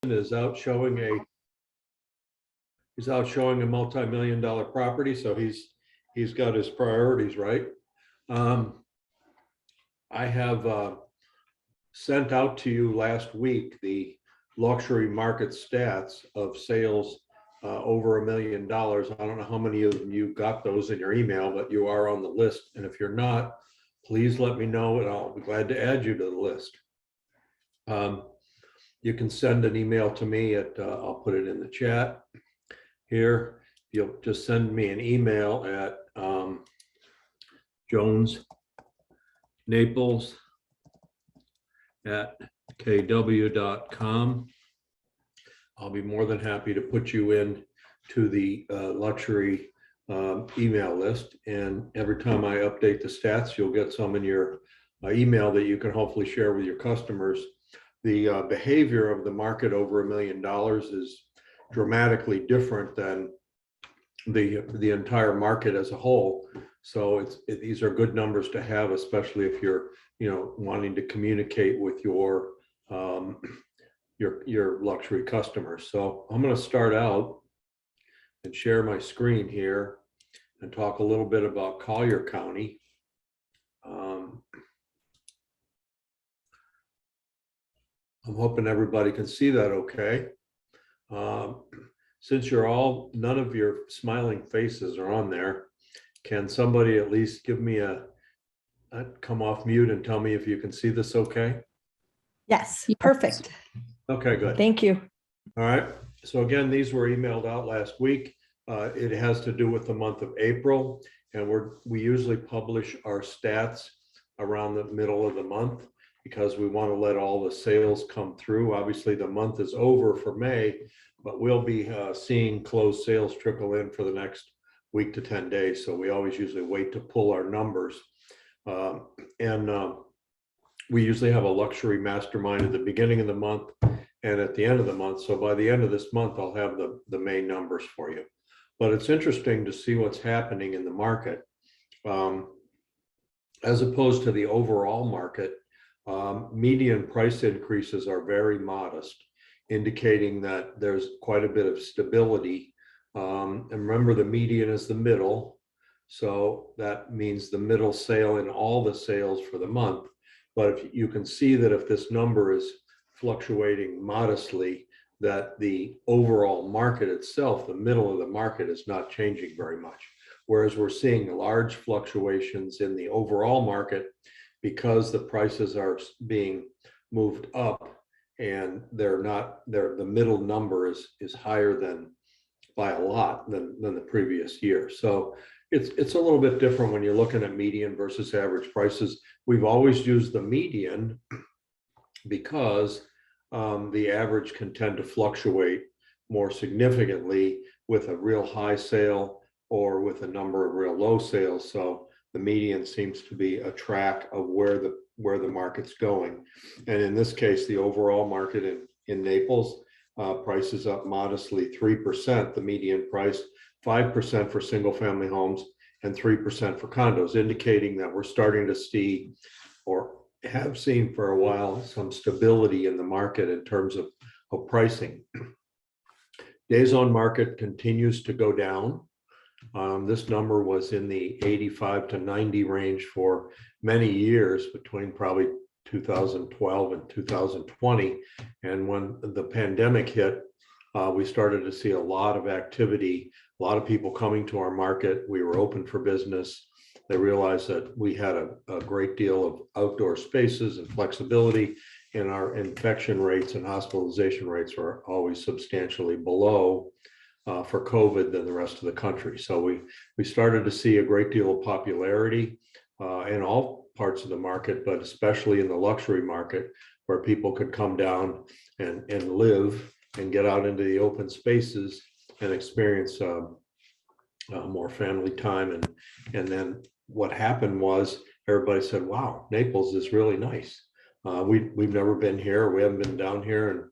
is out showing a multi-million-dollar property, so he's got his priorities right. I have sent out to you last week the luxury market stats of sales over $1 million. I don't know how many of you got those in your email, but you are on the list. And if you're not, please let me know and I'll be glad to add you to the list. You can send an email to me at, I'll put it in the chat here. You'll just send me an email at Jones Naples at kw.com. I'll be more than happy to put you in to the luxury email list. And every time I update the stats, you'll get some in your email that you can hopefully share with your customers. The behavior of the market over $1 million is dramatically different than the entire market as a whole. So these are good numbers to have, especially if you're wanting to communicate with your luxury customers. So I'm going to start out and share my screen here and talk a little bit about Collier County. I'm hoping everybody can see that okay. Since none of your smiling faces are on there, can somebody at least give me come off mute and tell me if you can see this okay? Yes, perfect. Okay, good. Thank you. All right. So again, these were emailed out last week. It has to do with the month of April, and we usually publish our stats around the middle of the month because we want to let all the sales come through. Obviously, the month is over for May, but we'll be seeing closed sales trickle in for the next week to 10 days. So we always usually wait to pull our numbers. We usually have a luxury mastermind at the beginning of the month and at the end of the month. So by the end of this month, I'll have the main numbers for you. But it's interesting to see what's happening in the market. As opposed to the overall market, median price increases are very modest, indicating that there's quite a bit of stability. And remember, the median is the middle. So that means the middle sale in all the sales for the month. But if you can see that if this number is fluctuating modestly, that the overall market itself, the middle of the market, is not changing very much. Whereas we're seeing large fluctuations in the overall market because the prices are being moved up and the middle number is higher than by a lot than the previous year. So it's a little bit different when you're looking at median versus average prices. We've always used the median because the average can tend to fluctuate more significantly with a real high sale or with a number of real low sales. So the median seems to be a track of where the market's going. And in this case, the overall market in Naples, price is up modestly 3%, the median price, 5% for single family homes and 3% for condos, indicating that we're starting to see, or have seen for a while, some stability in the market in terms of pricing. Days on market continues to go down. This number was in the 85 to 90 range for many years, between probably 2012 and 2020. And when the pandemic hit, we started to see a lot of activity, a lot of people coming to our market. We were open for business. They realized that we had a great deal of outdoor spaces and flexibility, and our infection rates and hospitalization rates were always substantially below for COVID than the rest of the country. So we started to see a great deal of popularity in all parts of the market, but especially in the luxury market, where people could come down and live and get out into the open spaces and experience more family time. And then what happened was everybody said, wow, Naples is really nice. We've never been here. We haven't been down here. And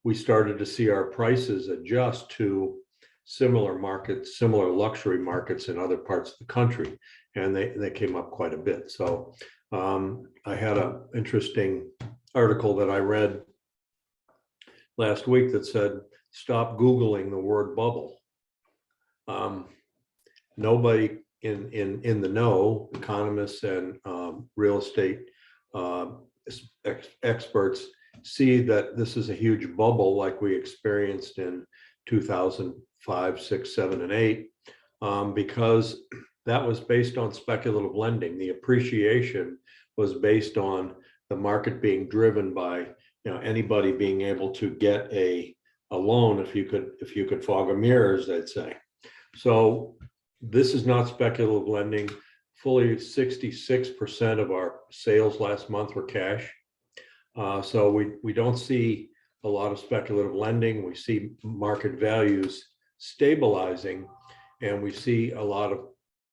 we started to see our prices adjust to similar markets, similar luxury markets in other parts of the country. And they came up quite a bit. So I had an interesting article that I read last week that said, stop Googling the word bubble. Nobody in the know, economists and real estate experts, see that this is a huge bubble like we experienced in 2005, 6, 7, and 8, because that was based on speculative lending. The appreciation was based on the market being driven by anybody being able to get a loan if you could fog a mirror, as they'd say. So this is not speculative lending. Fully 66% of our sales last month were cash. So we don't see a lot of speculative lending. We see market values stabilizing, and we see a lot of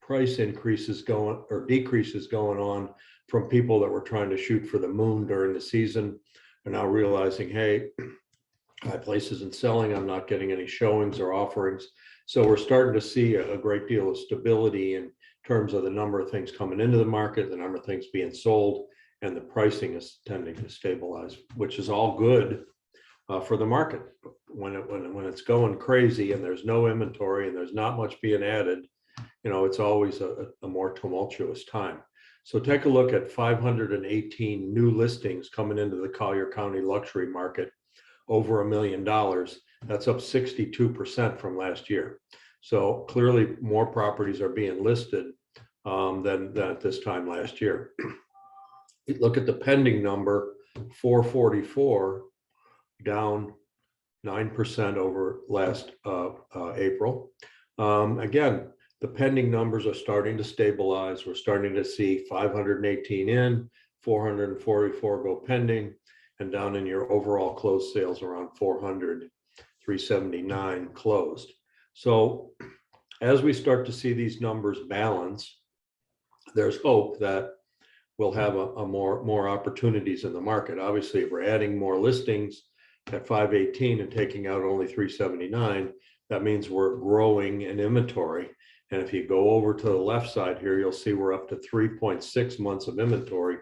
price increases going or decreases going on from people that were trying to shoot for the moon during the season are now realizing, hey, my place isn't selling. I'm not getting any showings or offerings. So we're starting to see a great deal of stability in terms of the number of things coming into the market, the number of things being sold, and the pricing is tending to stabilize, which is all good for the market. When it's going crazy and there's no inventory and there's not much being added, it's always a more tumultuous time. So take a look at 518 new listings coming into the Collier County luxury market, over $1 million. That's up 62% from last year. So clearly more properties are being listed than at this time last year. Look at the pending number, 444, down 9% over last April. Again, the pending numbers are starting to stabilize. We're starting to see 518 in, 444 go pending, and down in your overall closed sales around 400, 379 closed. So as we start to see these numbers balance, there's hope that we'll have more opportunities in the market. Obviously, if we're adding more listings at 518 and taking out only 379, that means we're growing in inventory. And if you go over to the left side here, you'll see we're up to 3.6 months of inventory,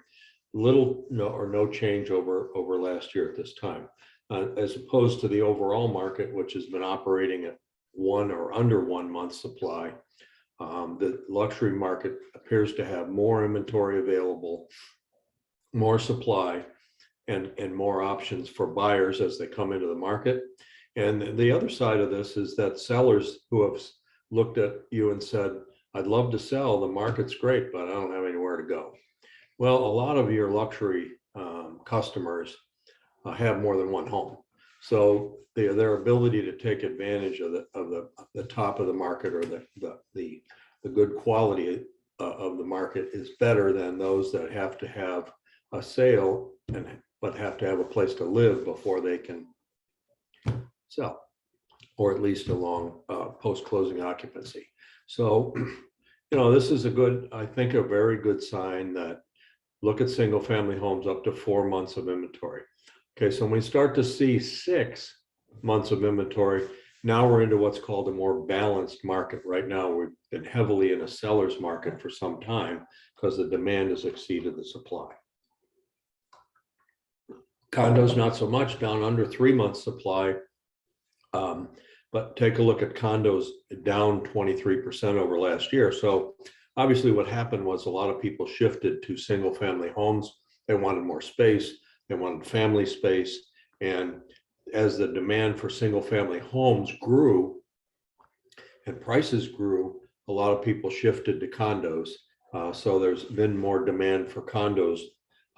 little or no change over last year at this time, as opposed to the overall market, which has been operating at 1 or under 1 month supply. The luxury market appears to have more inventory available, more supply, and more options for buyers as they come into the market. And the other side of this is that sellers who have looked at you and said, I'd love to sell, the market's great, but I don't have anywhere to go. Well, a lot of your luxury customers have more than one home. So their ability to take advantage of the top of the market, or the good quality of the market, is better than those that have to have a sale but have to have a place to live before they can sell, or at least a long post-closing occupancy. So, this is I think a very good sign that, look at single family homes up to 4 months of inventory. Okay, so when we start to see 6 months of inventory, now we're into what's called a more balanced market. Right now, we've been heavily in a seller's market for some time because the demand has exceeded the supply. Condos, not so much, down under 3 months supply. But take a look at condos, down 23% over last year. So obviously what happened was a lot of people shifted to single family homes. They wanted more space. They wanted family space. And as the demand for single family homes grew and prices grew, a lot of people shifted to condos. So there's been more demand for condos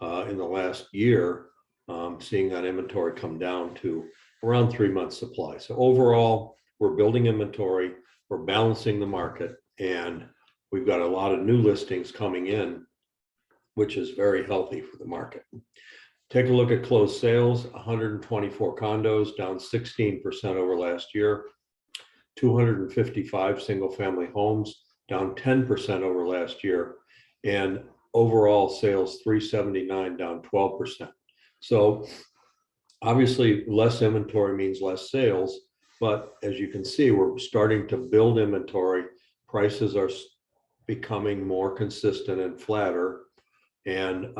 in the last year, seeing that inventory come down to around 3 months supply. So overall, we're building inventory, we're balancing the market, and we've got a lot of new listings coming in, which is very healthy for the market. Take a look at closed sales, 124 condos, down 16% over last year, 255 single family homes, down 10% over last year, and overall sales 379, down 12%. So obviously less inventory means less sales, but as you can see, we're starting to build inventory. Prices are becoming more consistent and flatter, and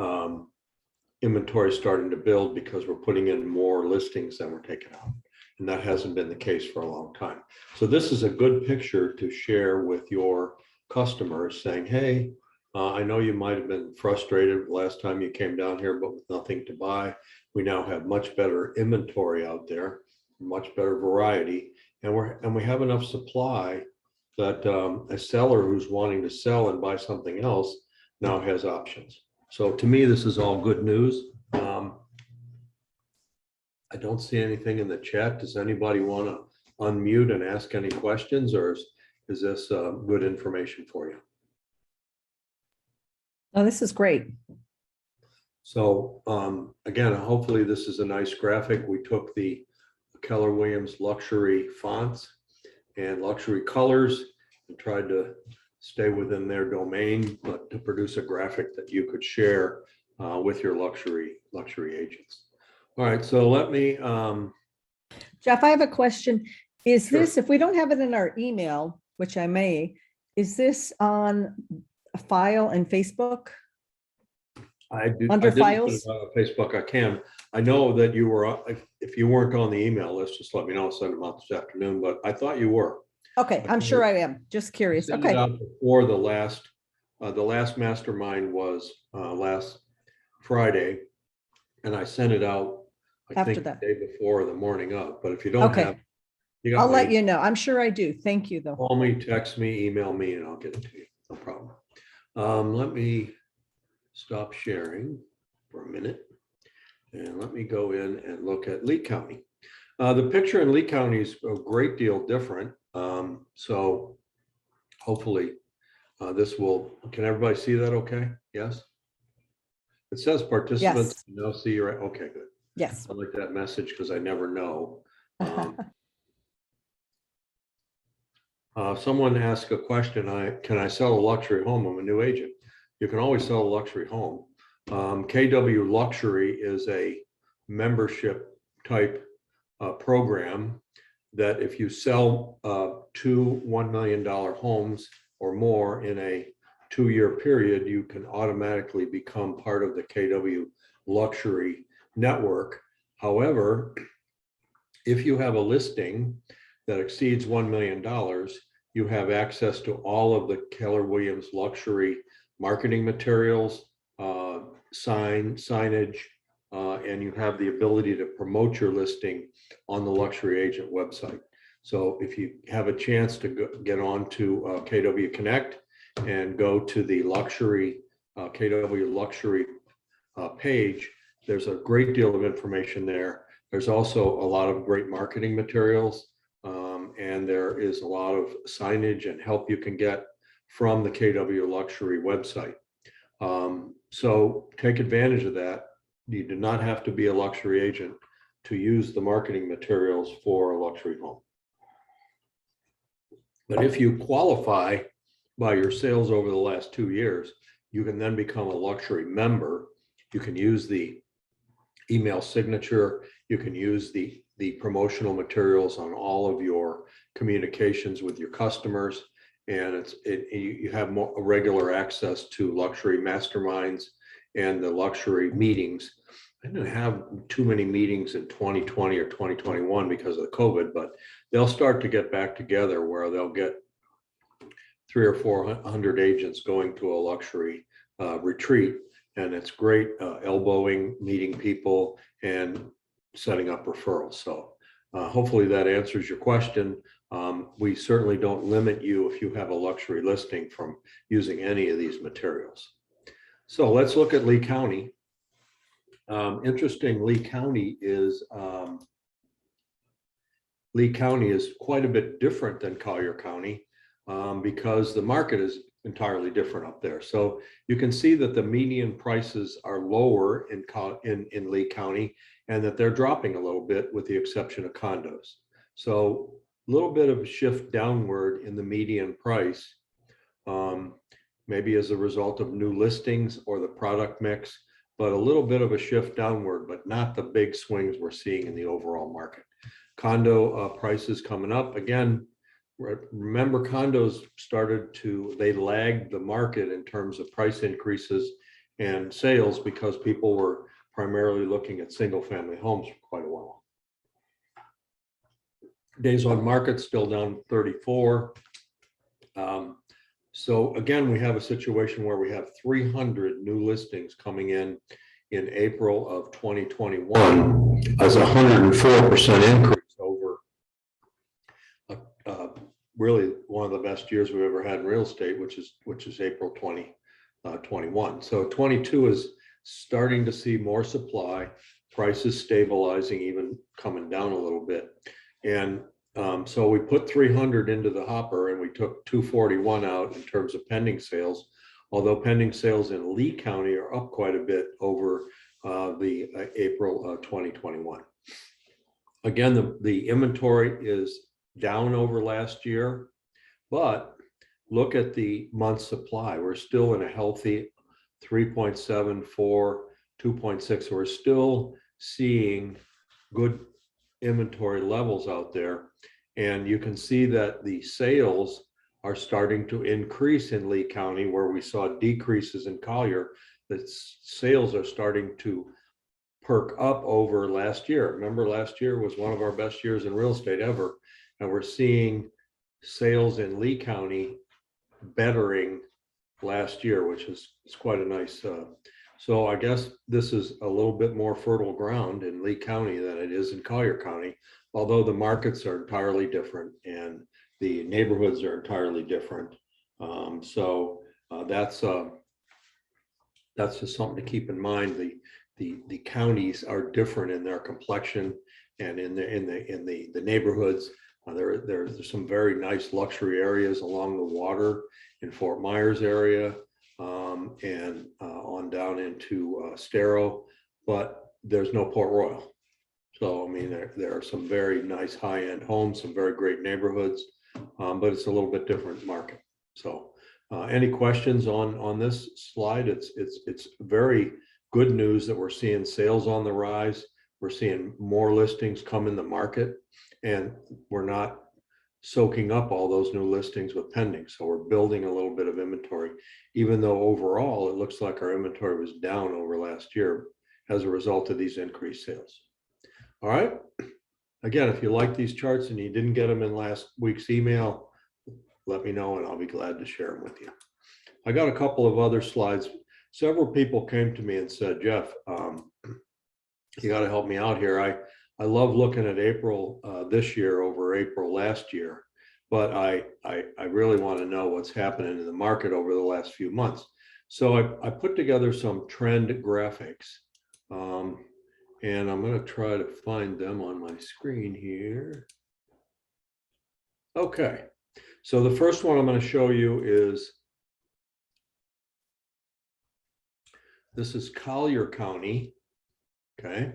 inventory is starting to build because we're putting in more listings than we're taking out. And that hasn't been the case for a long time. So this is a good picture to share with your customers saying, hey, I know you might have been frustrated last time you came down here, but with nothing to buy, we now have much better inventory out there, much better variety, and we have enough supply that a seller who's wanting to sell and buy something else now has options. So to me, this is all good news. I don't see anything in the chat. Does anybody want to unmute and ask any questions, or is this good information for you? Oh, this is great. So again, hopefully this is a nice graphic. We took the Keller Williams luxury fonts and luxury colors and tried to stay within their domain, but to produce a graphic that you could share with your luxury agents. All right, so let me. Jeff, I have a question. Is Sure. this, if we don't have it in our email, which I may, is this on a file in Facebook? I didn't Under put it files? on Facebook. I can. I know that you were, if you weren't on the email list, just let me know, send them out this afternoon, but I thought you were. Okay, I'm sure I am. Just I curious. sent it Okay, out before the last mastermind was last Friday. And I sent it out, I After think the that. day before or the morning of, but if you don't have, Okay, you got I'll let my, you know. I'm sure I do. Thank you, though. call me, text me, email me, and I'll get it to you. No problem. Let me stop sharing for a minute. And let me go in and look at Lee County. The picture in Lee County is a great deal different. So hopefully this will, can everybody see that okay? Yes? It says participants Yes, now see your, okay, good. yes. I like that message because I never know. Someone asked a question, can I sell a luxury home? I'm a new agent. You can always sell a luxury home. KW Luxury is a membership type program that if you sell two $1 million homes or more in a 2-year period, you can automatically become part of the KW Luxury network. However, if you have a listing that exceeds $1 million, you have access to all of the Keller Williams luxury marketing materials, signage, and you have the ability to promote your listing on the luxury agent website. So if you have a chance to get on to KW Connect and go to the luxury, KW luxury page, there's a great deal of information there. There's also a lot of great marketing materials, and there is a lot of signage and help you can get from the KW Luxury website. So take advantage of that. You do not have to be a luxury agent to use the marketing materials for a luxury home. But if you qualify by your sales over the last 2 years, you can then become a luxury member. You can use the email signature. You can use the promotional materials on all of your communications with your customers. And you have more regular access to luxury masterminds and the luxury meetings. I didn't have too many meetings in 2020 or 2021 because of the COVID, but they'll start to get back together where they'll get 300 or 400 agents going to a luxury retreat. And it's great elbowing, meeting people, and setting up referrals. So hopefully that answers your question. We certainly don't limit you if you have a luxury listing from using any of these materials. So let's look at Lee County. Interesting, Lee County is quite a bit different than Collier County because the market is entirely different up there. So you can see that the median prices are lower in Lee County and that they're dropping a little bit with the exception of condos. So a little bit of a shift downward in the median price, maybe as a result of new listings or the product mix, but a little bit of a shift downward, but not the big swings we're seeing in the overall market. Condo prices coming up again. Remember, condos they lagged the market in terms of price increases and sales because people were primarily looking at single family homes for quite a while. Days on market still down 34. So again, we have a situation where we have 300 new listings coming in April of 2021 as a 104% increase over really one of the best years we've ever had in real estate, which is April 2021. So 22 is starting to see more supply, prices stabilizing, even coming down a little bit. And so we put 300 into the hopper and we took 241 out in terms of pending sales, although pending sales in Lee County are up quite a bit over the April 2021. Again, the inventory is down over last year, but look at the month supply. We're still in a healthy 3.74, 2.6. We're still seeing good inventory levels out there. And you can see that the sales are starting to increase in Lee County, where we saw decreases in Collier. The sales are starting to perk up over last year. Remember, last year was one of our best years in real estate ever. And we're seeing sales in Lee County bettering last year, which is quite a nice. So I guess this is a little bit more fertile ground in Lee County than it is in Collier County, although the markets are entirely different and the neighborhoods are entirely different. So that's just something to keep in mind. The counties are different in their complexion and in the neighborhoods. There's some very nice luxury areas along the water in Fort Myers area and on down into Stero, but there's no Port Royal. So, I mean, there are some very nice high-end homes, some very great neighborhoods, but it's a little bit different market. So any questions on this slide? It's very good news that we're seeing sales on the rise. We're seeing more listings come in the market, and we're not soaking up all those new listings with pending. So we're building a little bit of inventory, even though overall it looks like our inventory was down over last year as a result of these increased sales. All right. Again, if you like these charts and you didn't get them in last week's email, let me know and I'll be glad to share them with you. I got a couple of other slides. Several people came to me and said, Jeff, you got to help me out here. I love looking at April this year over April last year, but I really want to know what's happening in the market over the last few months. So I put together some trend graphics, and I'm going to try to find them on my screen here. Okay, so the first one I'm going to show you is, this is Collier County, okay?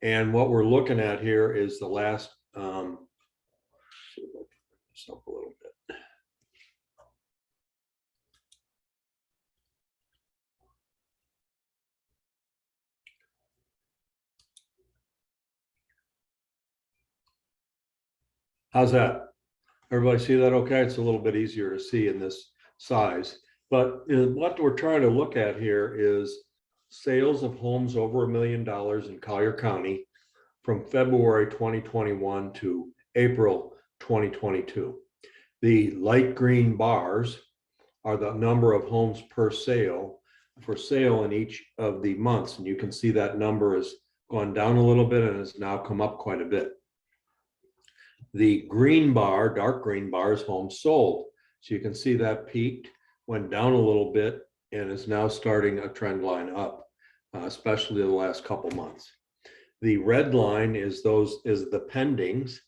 And what we're looking at here is the last, see if I can put this up a little bit. How's that? Everybody see that okay? It's a little bit easier to see in this size. But what we're trying to look at here is sales of homes over $1 million in Collier County from February 2021 to April 2022. The light green bars are the number of homes per sale for sale in each of the months. And you can see that number has gone down a little bit and has now come up quite a bit. The green bar, dark green bar, is homes sold. So you can see that peaked, went down a little bit, and is now starting a trend line up, especially the last couple months. The red line is the pendings.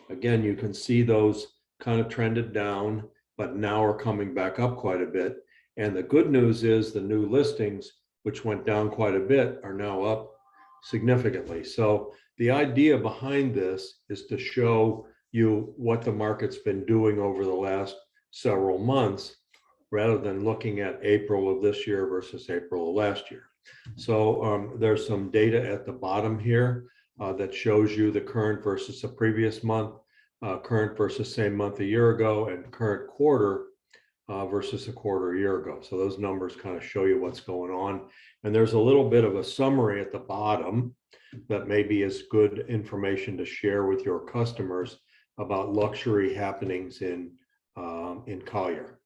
Again, you can see those kind of trended down, but now are coming back up quite a bit. And the good news is the new listings, which went down quite a bit, are now up significantly. So the idea behind this is to show you what the market's been doing over the last several months, rather than looking at April of this year versus April of last year. So there's some data at the bottom here that shows you the current versus the previous month, current versus same month a year ago, and current quarter versus a quarter a year ago. So those numbers kind of show you what's going on. And there's a little bit of a summary at the bottom that maybe is good information to share with your customers about luxury happenings in Collier.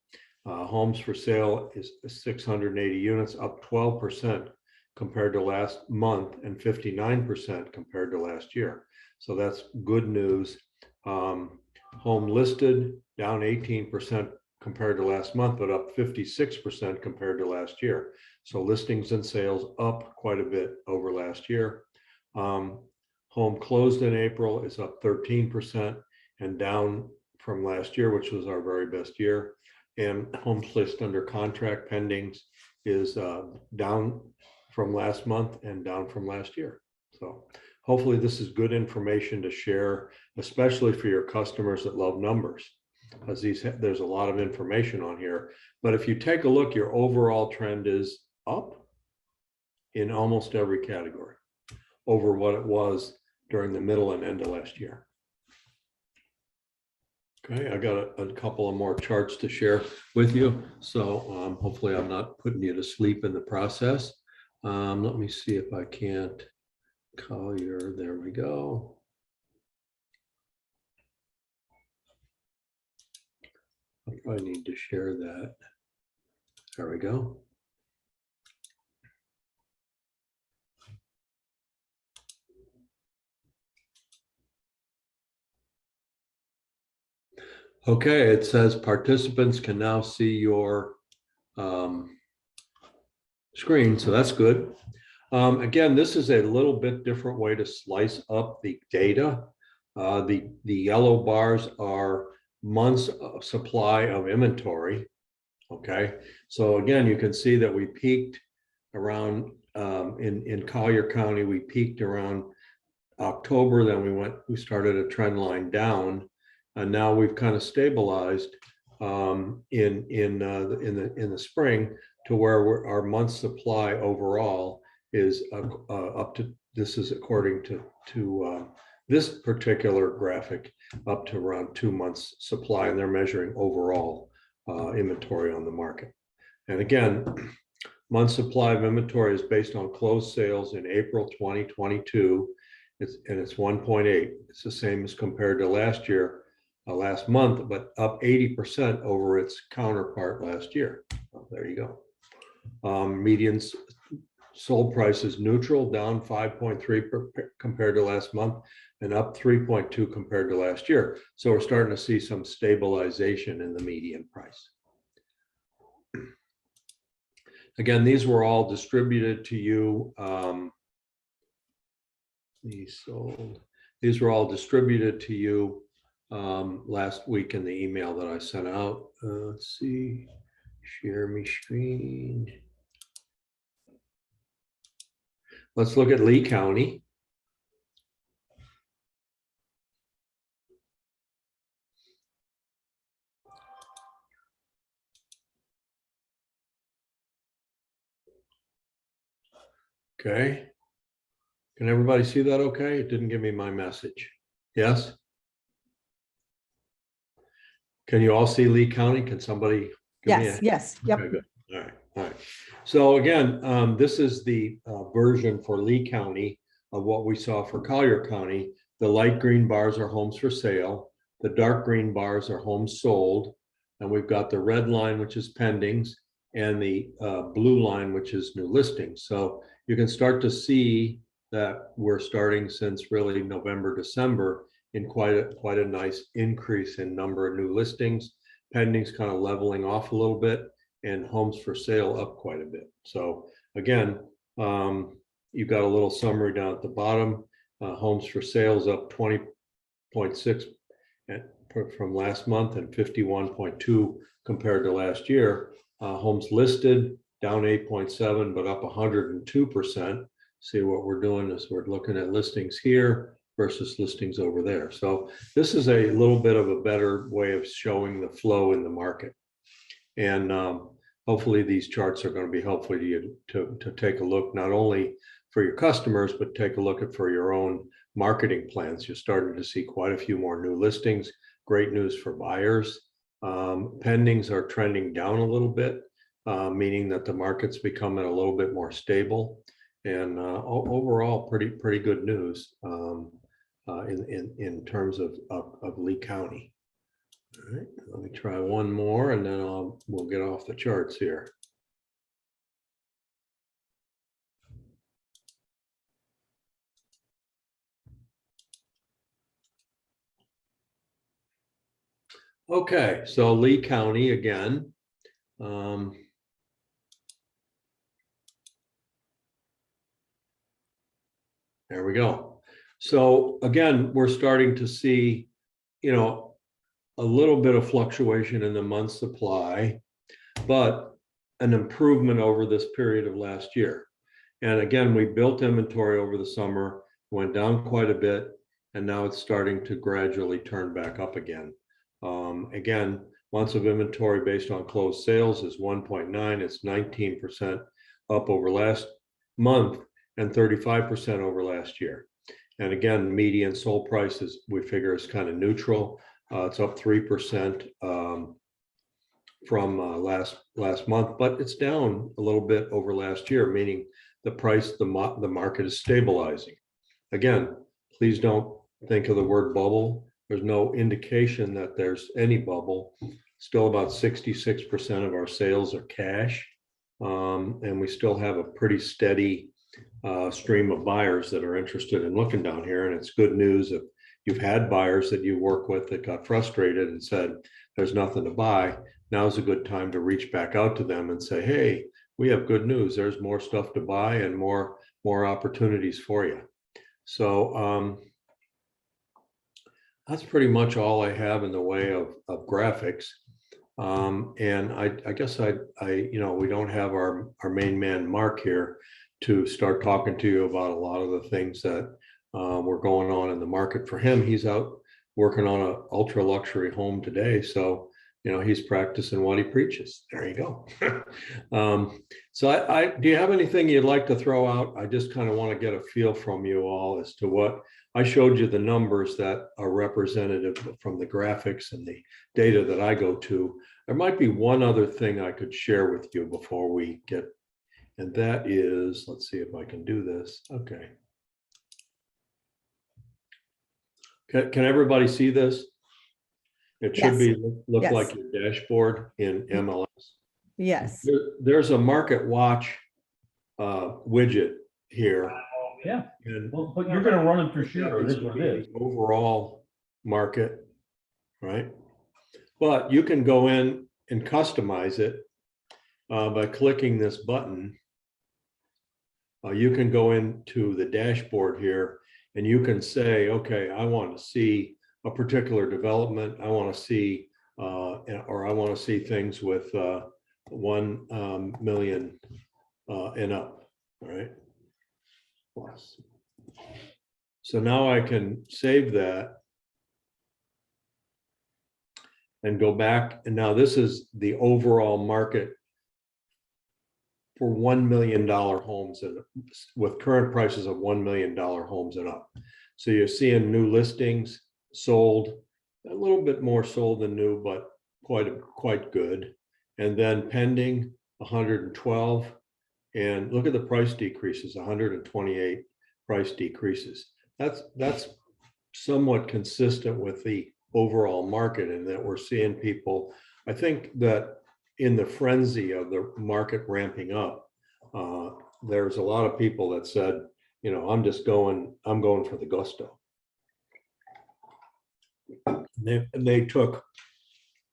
Homes for sale is 680 units, up 12% compared to last month and 59% compared to last year. So that's good news. Home listed down 18% compared to last month, but up 56% compared to last year. So listings and sales up quite a bit over last year. Home closed in April is up 13% and down from last year, which was our very best year. And homes placed under contract pendings is down from last month and down from last year. So hopefully this is good information to share, especially for your customers that love numbers, because there's a lot of information on here. But if you take a look, your overall trend is up in almost every category over what it was during the middle and end of last year. Okay, I got a couple of more charts to share with you. So hopefully I'm not putting you to sleep in the process. Let me see if I can't. Collier, there we go. I probably need to share that. There we go. Okay, it says participants can now see your screen, so that's good. Again, this is a little bit different way to slice up the data. The yellow bars are months of supply of inventory. Okay, so again, you can see that we peaked around in Collier County, we peaked around October, then we started a trend line down, and now we've kind of stabilized in the spring to where our month supply overall is up to, this is according to this particular graphic, up to around 2 months supply, and they're measuring overall inventory on the market. And again, month supply of inventory is based on closed sales in April 2022. It's 1.8. It's the same as compared to last year, last month, but up 80% over its counterpart last year. Oh, there you go. Median sold price is neutral, down 5.3 compared to last month, and up 3.2 compared to last year. So we're starting to see some stabilization in the median price. Again, these were all distributed to you. These were all distributed to you last week in the email that I sent out. Let's see, share my screen. Let's look at Lee County. Okay. Can everybody see that okay? It didn't give me my message. Yes? Can you all see Lee County? Can somebody give me a... Yes, yep. Okay, good. All right. So again, this is the version for Lee County of what we saw for Collier County. The light green bars are homes for sale. The dark green bars are homes sold. And we've got the red line, which is pendings, and the blue line, which is new listings. So you can start to see that we're starting since really November, December in quite a nice increase in number of new listings. Pendings kind of leveling off a little bit, and homes for sale up quite a bit. So again, you've got a little summary down at the bottom. Homes for sales up 20.6 from last month and 51.2 compared to last year. Homes listed down 8.7, but up 102%. See, what we're doing is we're looking at listings here versus listings over there. So this is a little bit of a better way of showing the flow in the market. And hopefully these charts are going to be helpful to you to take a look, not only for your customers, but take a look at for your own marketing plans. You're starting to see quite a few more new listings. Great news for buyers. Pendings are trending down a little bit, meaning that the market's becoming a little bit more stable. And overall, pretty good news in terms of Lee County. All right, let me try one more and then we'll get off the charts here. Okay, so Lee County again. There we go. So again, we're starting to see, a little bit of fluctuation in the month supply, but an improvement over this period of last year. And again, we built inventory over the summer, went down quite a bit, and now it's starting to gradually turn back up again. Again, months of inventory based on closed sales is 1.9. It's 19% up over last month and 35% over last year. And again, median sold prices we figure is kind of neutral. It's up 3% from last month, but it's down a little bit over last year, meaning the market is stabilizing. Again, please don't think of the word bubble. There's no indication that there's any bubble. Still about 66% of our sales are cash. And we still have a pretty steady stream of buyers that are interested in looking down here. And it's good news if you've had buyers that you work with that got frustrated and said, there's nothing to buy. Now's a good time to reach back out to them and say, hey, we have good news. There's more stuff to buy and more opportunities for you. So that's pretty much all I have in the way of graphics. And I guess we don't have our main man, Mark, here to start talking to you about a lot of the things that were going on in the market for him. He's out working on an ultra luxury home today. So, he's practicing what he preaches. There you go. So do you have anything you'd like to throw out? I just kind of want to get a feel from you all as to what I showed you, the numbers that are representative from the graphics and the data that I go to. There might be one other thing I could share with you before we get, and that is, let's see if I can do this. Okay. Can everybody see this? It should Yes. look Yes. like your dashboard in MLS. Yes. There's a market watch widget here. Yeah, And well, but you're gonna run them for sure, it is what it is. overall market, right? But you can go in and customize it by clicking this button. You can go into the dashboard here and you can say, okay, I want to see a particular development. I want to see, or I want to see things with 1 million and up, all right? Plus. So now I can save that and go back. And now this is the overall market for $1 million homes and with current prices of $1 million homes and up. So you're seeing new listings sold, a little bit more sold than new, but quite good. And then pending 112. And look at the price decreases, 128 price decreases. That's somewhat consistent with the overall market, in that we're seeing people, I think that in the frenzy of the market ramping up, there's a lot of people that said, I'm going for the gusto. And they took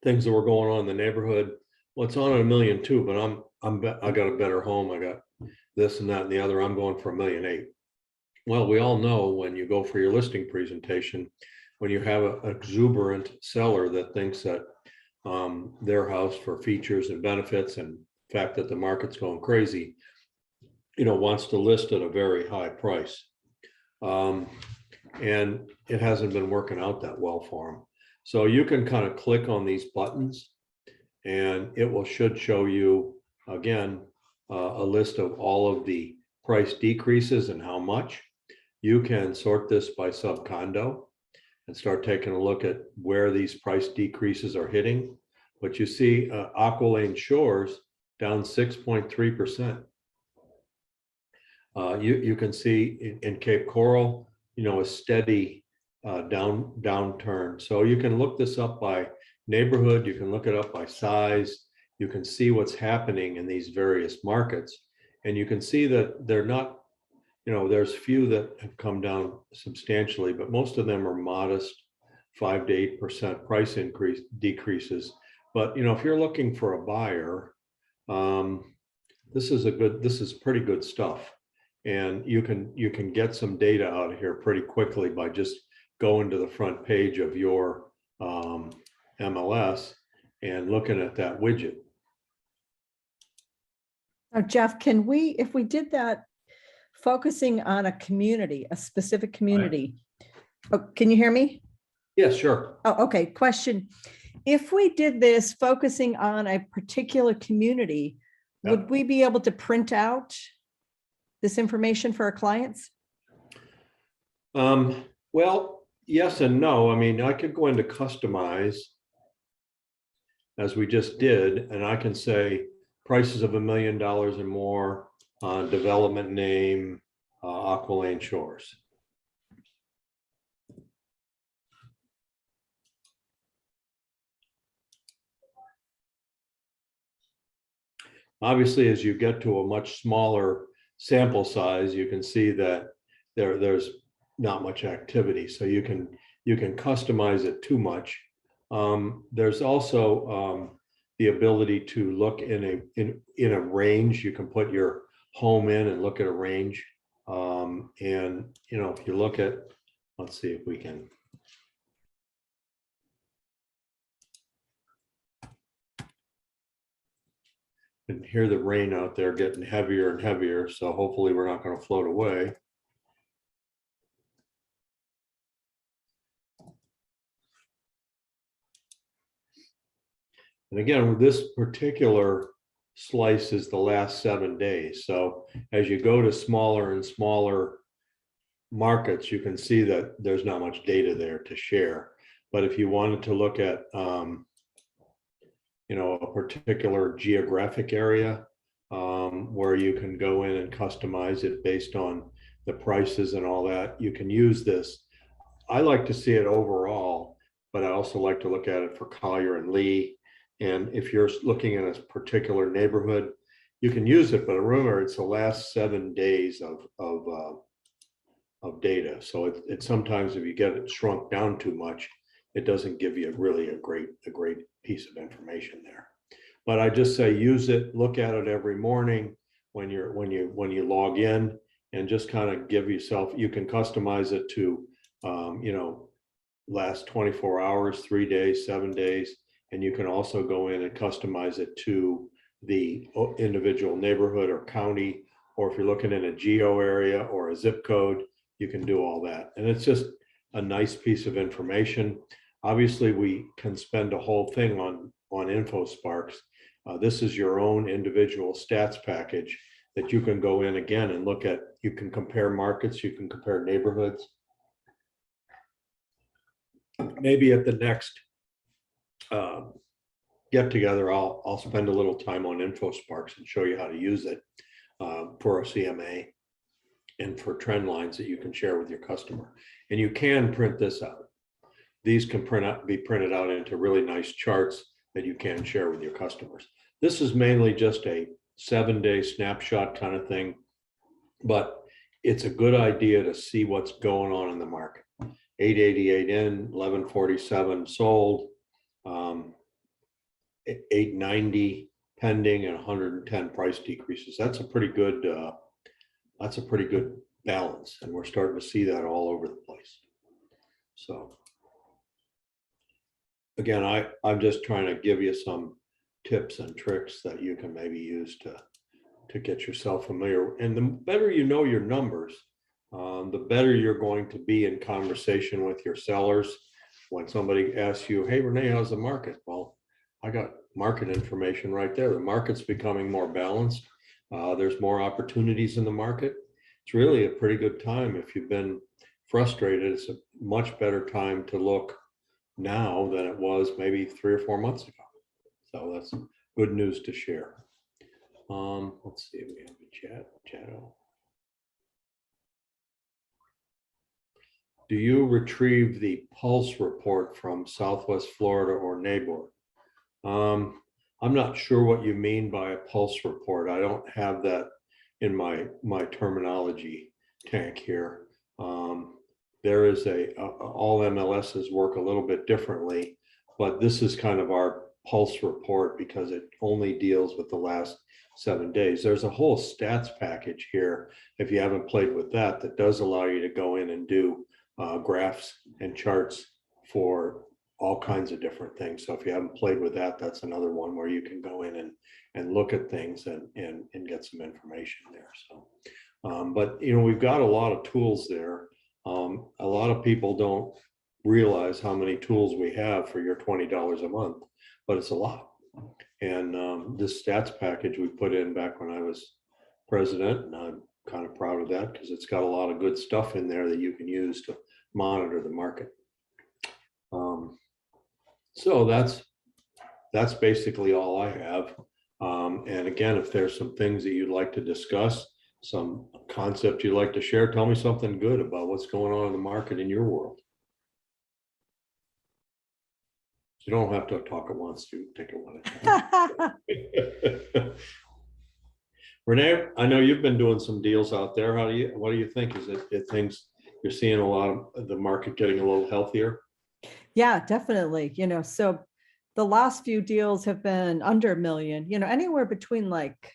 things that were going on in the neighborhood. Well, it's on at $1.2 million, but I got a better home. I got this and that and the other. I'm going for $1.8 million. Well, we all know when you go for your listing presentation, when you have an exuberant seller that thinks that their house, for features and benefits and fact that the market's going crazy, wants to list at a very high price. And it hasn't been working out that well for them. So you can kind of click on these buttons and it should show you, again, a list of all of the price decreases and how much. You can sort this by sub-condo and start taking a look at where these price decreases are hitting. but you see Aqualane Shores down 6.3%. You can see in Cape Coral, a steady downturn. So you can look this up by neighborhood, you can look it up by size, you can see what's happening in these various markets, and you can see that they're not, there's few that have come down substantially, but most of them are modest 5 to 8% price decreases. But if you're looking for a buyer, this is pretty good stuff. And you can get some data out of here pretty quickly by just going to the front page of your MLS and looking at that widget. Now, Jeff, if we did that, focusing on a community, a specific community. Oh, can you hear me? Yeah, sure. Oh, okay. Question. If we did this focusing on a particular community, would we be able to print out this information for our clients? Well, yes and no. I mean, I could go into customize as we just did, and I can say prices of $1 million or more, development name, Aqualane Shores. Obviously, as you get to a much smaller sample size, you can see that there's not much activity. So you can customize it too much. There's also the ability to look in a range. You can put your home in and look at a range. And if you look at, let's see if we can. And hear the rain out there getting heavier and heavier. So hopefully we're not going to float away. And again, this particular slice is the last 7 days. So as you go to smaller and smaller markets, you can see that there's not much data there to share. But if you wanted to look at, a particular geographic area where you can go in and customize it based on the prices and all that, you can use this. I like to see it overall, but I also like to look at it for Collier and Lee. And if you're looking at a particular neighborhood, you can use it, but remember, it's the last 7 days of data. So it sometimes, if you get it shrunk down too much, it doesn't give you really a great piece of information there. But I just say use it, look at it every morning when you log in, and just kind of give yourself, you can customize it to last 24 hours, 3 days, 7 days. And you can also go in and customize it to the individual neighborhood or county, or if you're looking in a geo area or a zip code, you can do all that. And it's just a nice piece of information. Obviously, we can spend a whole thing on InfoSparks. This is your own individual stats package that you can go in again and look at. You can compare markets, you can compare neighborhoods. Maybe at the next get together, I'll spend a little time on InfoSparks and show you how to use it for a CMA and for trend lines that you can share with your customer. And you can print this out. These can be printed out into really nice charts that you can share with your customers. This is mainly just a 7-day snapshot kind of thing, but it's a good idea to see what's going on in the market. 888 in, 1147 sold, 890 pending, and 110 price decreases. That's a pretty good balance, and we're starting to see that all over the place. So again, I'm just trying to give you some tips and tricks that you can maybe use to get yourself familiar. And the better you know your numbers, the better you're going to be in conversation with your sellers. When somebody asks you, hey, Renee, how's the market? Well, I got market information right there. The market's becoming more balanced. There's more opportunities in the market. It's really a pretty good time. If you've been frustrated, it's a much better time to look now than it was maybe 3 or 4 months ago. So that's good news to share. Let's see if we have a chat. Do you retrieve the pulse report from Southwest Florida or neighbor? I'm not sure what you mean by a pulse report. I don't have that in my terminology tank here. There is all MLSs work a little bit differently, but this is kind of our pulse report because it only deals with the last 7 days. There's a whole stats package here, if you haven't played with that, that does allow you to go in and do graphs and charts for all kinds of different things. So if you haven't played with that, that's another one where you can go in and look at things and get some information there. So, but we've got a lot of tools there. A lot of people don't realize how many tools we have for your $20 a month, but it's a lot. And this stats package we put in back when I was president, and I'm kind of proud of that because it's got a lot of good stuff in there that you can use to monitor the market. So that's basically all I have. And again, if there's some things that you'd like to discuss, some concept you'd like to share, tell me something good about what's going on in the market in your world. You don't have to talk at once, you take it one at a time. Renee, I know you've been doing some deals out there. What do you think? Is it things you're seeing a lot of the market getting a little healthier? Yeah, definitely. So the last few deals have been under $1 million, anywhere between like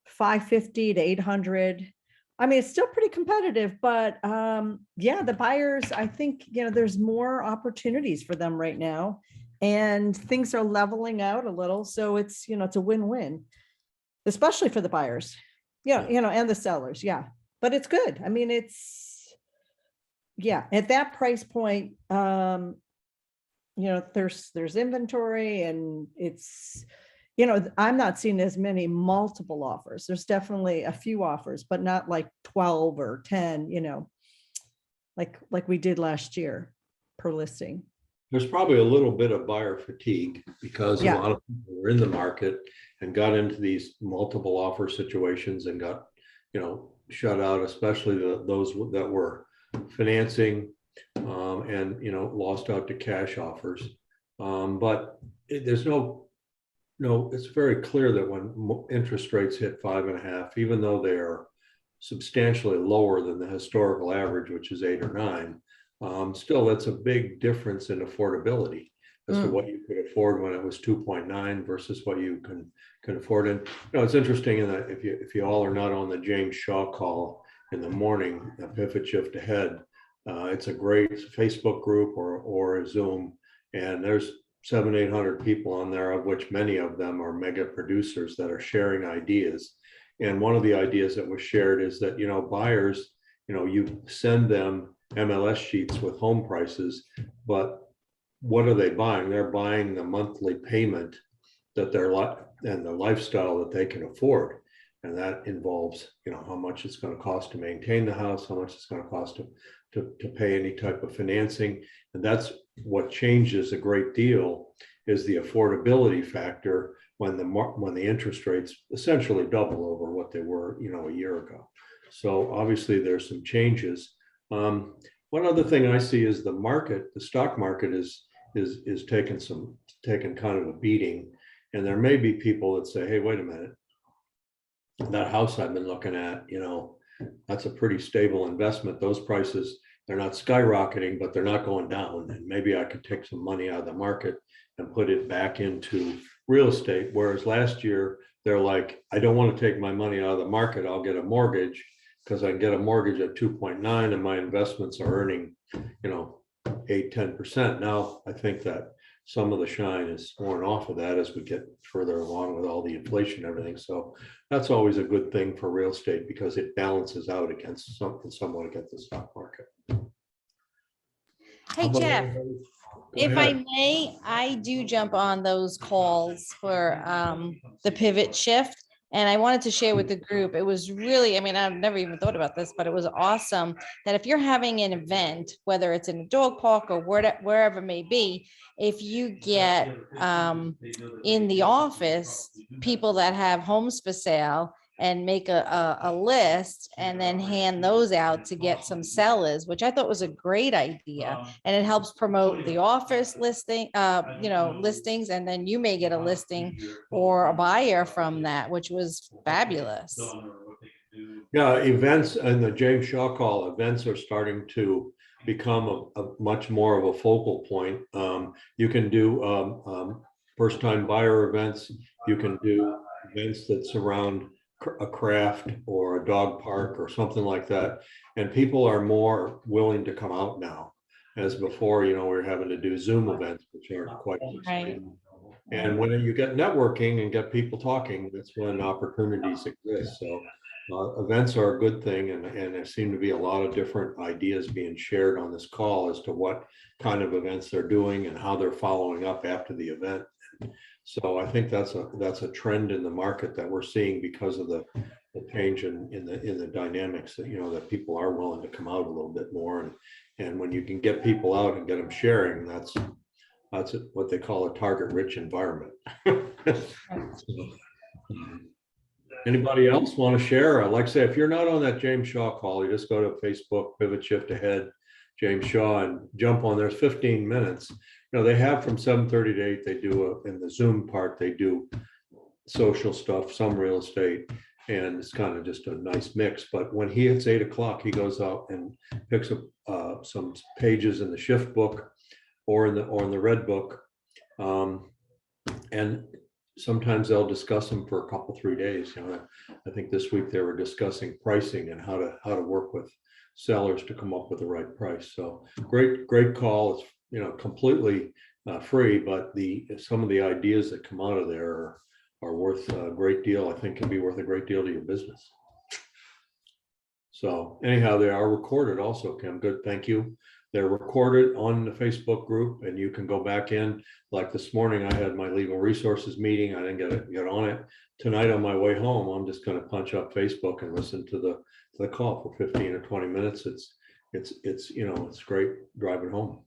550 to 800. I mean, it's still pretty competitive, but yeah, the buyers, I think, there's more opportunities for them right now and things are leveling out a little. So it's, it's a win-win, especially for the buyers, and the sellers. Yeah, but it's good. I mean, at that price point, there's inventory and it's, I'm not seeing as many multiple offers. There's definitely a few offers, but not like 12 or 10, like we did last year per listing. There's probably a little bit of buyer fatigue because a lot of people were in the market and got into these multiple offer situations and got, shut out, especially those that were financing and, lost out to cash offers. But there's it's very clear that when interest rates hit 5.5, even though they are substantially lower than the historical average, which is 8 or 9, still that's a big difference in affordability as to what you could afford when it was 2.9 versus what you can afford. And it's interesting in that if you all are not on the James Shaw call in the morning, a pivot shift ahead, it's a great Facebook group or a Zoom, and there's 700-800 people on there, of which many of them are mega producers that are sharing ideas. And one of the ideas that was shared is that, buyers, you send them MLS sheets with home prices, but what are they buying? They're buying the monthly payment that they're and the lifestyle that they can afford. And that involves, how much it's going to cost to maintain the house, how much it's going to cost to pay any type of financing. And that's what changes a great deal, is the affordability factor when the interest rates essentially double over what they were, a year ago. So obviously there's some changes. One other thing I see is the stock market is taking kind of a beating. And there may be people that say, hey, wait a minute, that house I've been looking at, that's a pretty stable investment. Those prices, they're not skyrocketing, but they're not going down. And maybe I could take some money out of the market and put it back into real estate. Whereas last year, they're like, I don't want to take my money out of the market. I'll get a mortgage because I can get a mortgage at 2.9 and my investments are earning, 8-10%. Now, I think that some of the shine is worn off of that as we get further along with all the inflation and everything. So that's always a good thing for real estate because it balances out against somewhat against the stock market. Hey, Jeff, if I may, I do jump on those calls for the pivot shift. And I wanted to share with the group, it was really, I mean, I've never even thought about this, but it was awesome that if you're having an event, whether it's in a dog park or wherever it may be, if you get in the office, people that have homes for sale and make a list and then hand those out to get some sellers, which I thought was a great idea. And it helps promote the office listing, listings, and then you may get a listing or a buyer from that, which was fabulous. Yeah, events and the James Shaw call, events are starting to become a much more of a focal point. You can do first-time buyer events. You can do events that surround a craft or a dog park or something like that. And people are more willing to come out now. As before, we were having to do Zoom events, which aren't quite the same. And when you get networking and get people talking, that's when opportunities exist. So events are a good thing, and there seem to be a lot of different ideas being shared on this call as to what kind of events they're doing and how they're following up after the event. So I think that's a trend in the market that we're seeing because of the change in the dynamics that that people are willing to come out a little bit more, and when you can get people out and get them sharing, that's what they call a target-rich environment. Anybody else want to share? Like I say, if you're not on that James Shaw call, you just go to Facebook, Pivot Shift Ahead, James Shaw, and jump on. There's 15 minutes. They have from 7:30 to 8. They do in the Zoom part, they do social stuff, some real estate, and it's kind of just a nice mix. But when he hits 8 o'clock, he goes out and picks up some pages in the Shift book or in the Red book, and sometimes they'll discuss them for a couple, 3 days. I think this week they were discussing pricing and how to work with sellers to come up with the right price. So great call. It's completely free, but some of the ideas that come out of there are worth a great deal. I think can be worth a great deal to your business. So anyhow, they are recorded also, Kim. Good, thank you. They're recorded on the Facebook group, and you can go back in. Like this morning, I had my legal resources meeting. I didn't get on it. Tonight on my way home, I'm just going to punch up Facebook and listen to the call for 15 or 20 minutes. It's great driving home.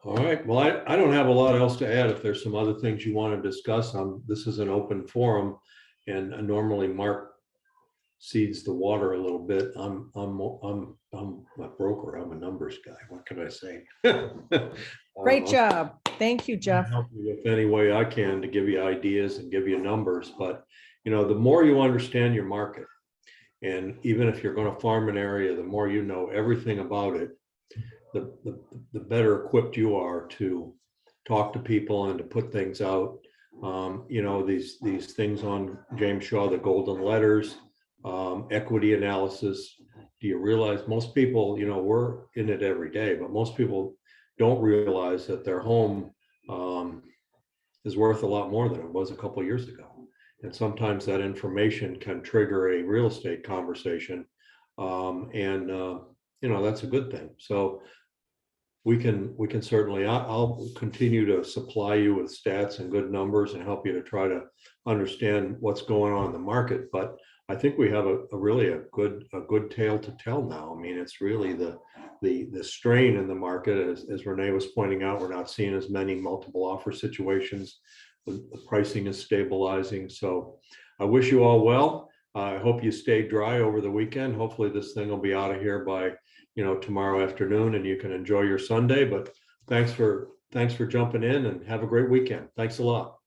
All right. Well, I don't have a lot else to add. If there's some other things you want to discuss, this is an open forum, and normally Mark seeds the water a little bit. I'm a broker. I'm a numbers guy. What can I say? Great job. Thank you, Jeff. Help you with any way I can to give you ideas and give you numbers. But the more you understand your market, and even if you're going to farm an area, the more you know everything about it, the better equipped you are to talk to people and to put things out. These things on James Shaw, the golden letters, equity analysis. Do you realize most people, we're in it every day, but most people don't realize that their home is worth a lot more than it was a couple of years ago. And sometimes that information can trigger a real estate conversation. That's a good thing. So we can certainly, I'll continue to supply you with stats and good numbers and help you to try to understand what's going on in the market. But I think we have a really good tale to tell now. I mean, it's really the strain in the market, as Renee was pointing out. We're not seeing as many multiple offer situations. The pricing is stabilizing. So I wish you all well. I hope you stay dry over the weekend. Hopefully this thing will be out of here by tomorrow afternoon, and you can enjoy your Sunday. But thanks for jumping in, and have a great weekend. Thanks a lot.